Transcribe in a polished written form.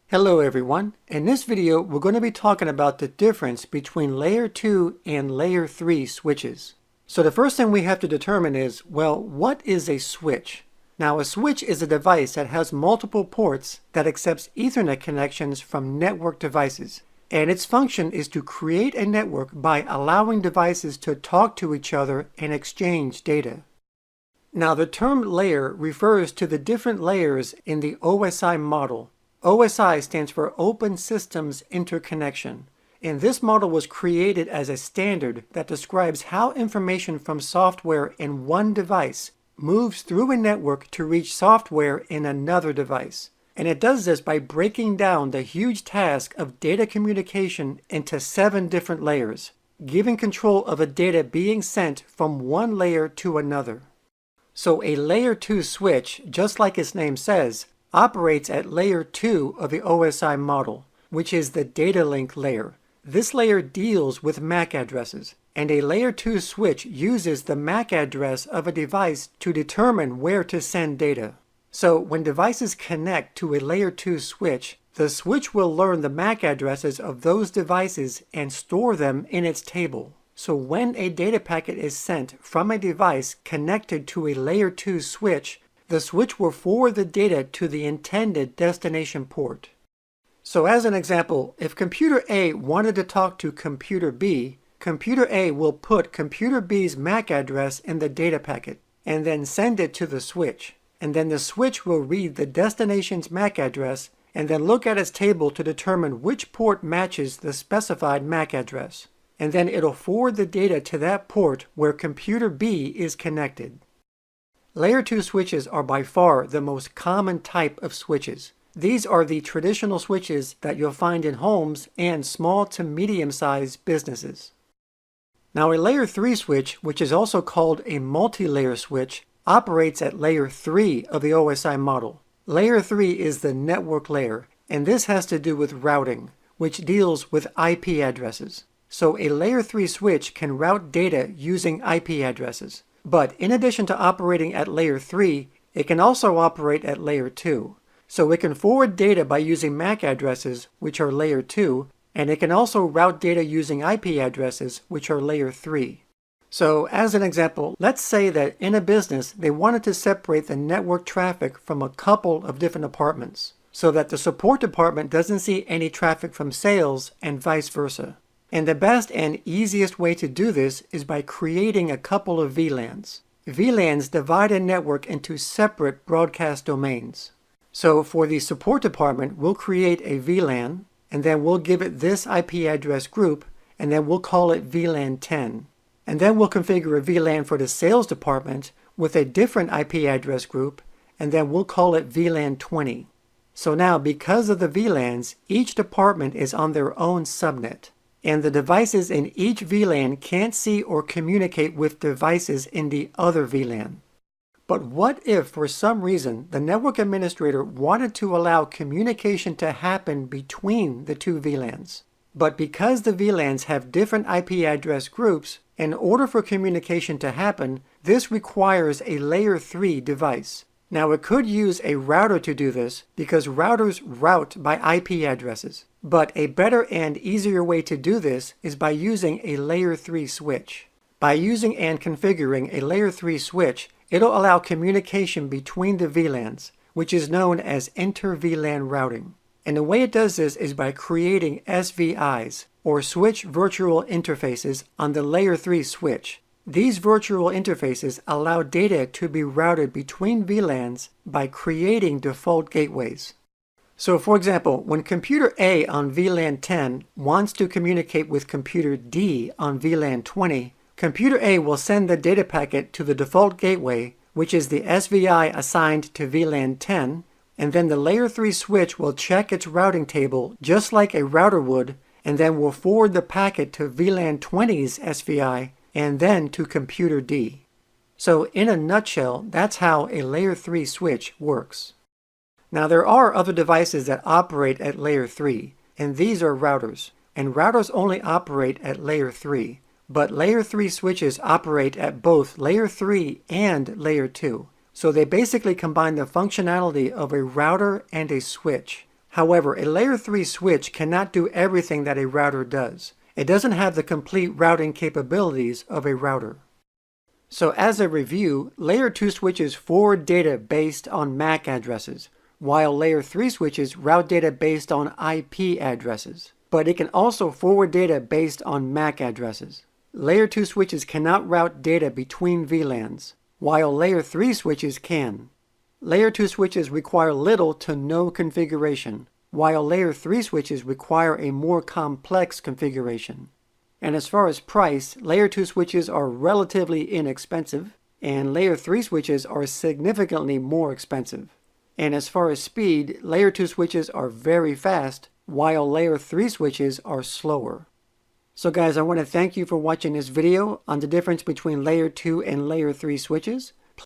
Hello everyone. In this video, we're going to be talking about the difference between layer 2 and layer 3 switches. So the first thing we have to determine is, well, what is a switch? Now a switch is a device that has multiple ports that accepts Ethernet connections from network devices. And its function is to create a network by allowing devices to talk to each other and exchange data. Now the term layer refers to the different layers in the OSI model. OSI stands for Open Systems Interconnection, and this model was created as a standard that describes how information from software in one device moves through a network to reach software in another device. And it does this by breaking down the huge task of data communication into 7 different layers, giving control of the data being sent from one layer to another. So a layer 2 switch, just like its name says, operates at layer 2 of the OSI model, which is the data link layer. This layer deals with MAC addresses, and a layer 2 switch uses the MAC address of a device to determine where to send data. So when devices connect to a layer 2 switch, the switch will learn the MAC addresses of those devices and store them in its table. So when a data packet is sent from a device connected to a layer 2 switch, the switch will forward the data to the intended destination port. So as an example, if computer A wanted to talk to computer B, computer A will put computer B's MAC address in the data packet and then send it to the switch. And then the switch will read the destination's MAC address and then look at its table to determine which port matches the specified MAC address. And then it'll forward the data to that port where computer B is connected. Layer 2 switches are by far the most common type of switches. These are the traditional switches that you'll find in homes and small to medium-sized businesses. Now a layer 3 switch, which is also called a multi-layer switch, operates at layer 3 of the OSI model. Layer 3 is the network layer, and this has to do with routing, which deals with IP addresses. So a layer 3 switch can route data using IP addresses. But in addition to operating at layer 3, it can also operate at layer 2. So it can forward data by using MAC addresses, which are layer 2, and it can also route data using IP addresses, which are layer 3. So as an example, let's say that in a business they wanted to separate the network traffic from a couple of different departments, so that the support department doesn't see any traffic from sales and vice versa. And the best and easiest way to do this is by creating a couple of VLANs. VLANs divide a network into separate broadcast domains. So for the support department, we'll create a VLAN, and then we'll give it this IP address group, and then we'll call it VLAN 10. And then we'll configure a VLAN for the sales department with a different IP address group, and then we'll call it VLAN 20. So now, because of the VLANs, each department is on their own subnet. And the devices in each VLAN can't see or communicate with devices in the other VLAN. But what if, for some reason, the network administrator wanted to allow communication to happen between the two VLANs? But because the VLANs have different IP address groups, in order for communication to happen, this requires a layer 3 device. Now it could use a router to do this because routers route by IP addresses. But a better and easier way to do this is by using a layer 3 switch. By using and configuring a layer 3 switch, it'll allow communication between the VLANs, which is known as inter-VLAN routing. And the way it does this is by creating SVIs, or switch virtual interfaces, on the layer 3 switch. These virtual interfaces allow data to be routed between VLANs by creating default gateways. So for example, when computer A on VLAN 10 wants to communicate with computer D on VLAN 20, computer A will send the data packet to the default gateway, which is the SVI assigned to VLAN 10, and then the layer 3 switch will check its routing table just like a router would, and then will forward the packet to VLAN 20's SVI, and then to computer D. So in a nutshell, that's how a layer 3 switch works. Now there are other devices that operate at layer 3, and these are routers. And routers only operate at layer 3, but layer 3 switches operate at both layer 3 and layer 2. So they basically combine the functionality of a router and a switch. However, a layer 3 switch cannot do everything that a router does. It doesn't have the complete routing capabilities of a router. So as a review, layer 2 switches forward data based on MAC addresses, while layer 3 switches route data based on IP addresses. But it can also forward data based on MAC addresses. Layer 2 switches cannot route data between VLANs, while layer 3 switches can. Layer 2 switches require little to no configuration, while layer 3 switches require a more complex configuration. And as far as price, layer 2 switches are relatively inexpensive, and layer 3 switches are significantly more expensive. And as far as speed, layer 2 switches are very fast, while layer 3 switches are slower. So guys, I want to thank you for watching this video on the difference between layer 2 and layer 3 switches.